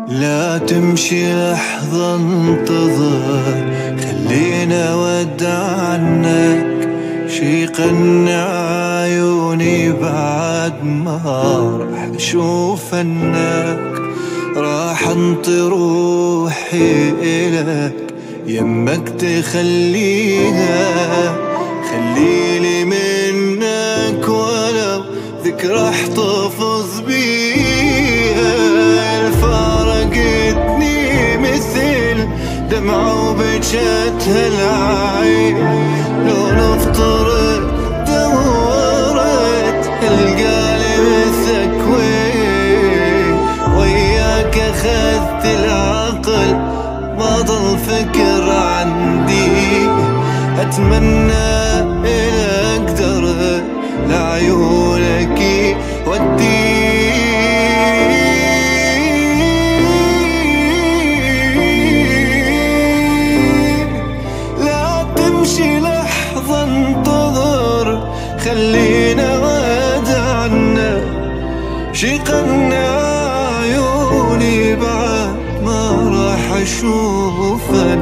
لا تمشي لحظة انتظر، خلينا ودع عنك شي قنع عيوني بعد ما راح اشوفنك. راح انطر روحي الك يمك تخليها، خليلي منك ولو ذكرى احتفظ بيها. فارقتني مثل دمعة وبجتها العين، لو نفترض دورت القلب ثكوين، وياك اخذت العقل ما ضل فكر عندي. اتمنى ان اقدر لعيونك ودي. لا تمشي لحظة انتظر، خلينا ودعنا شي قنع عيوني بعد ما راح اشوفك.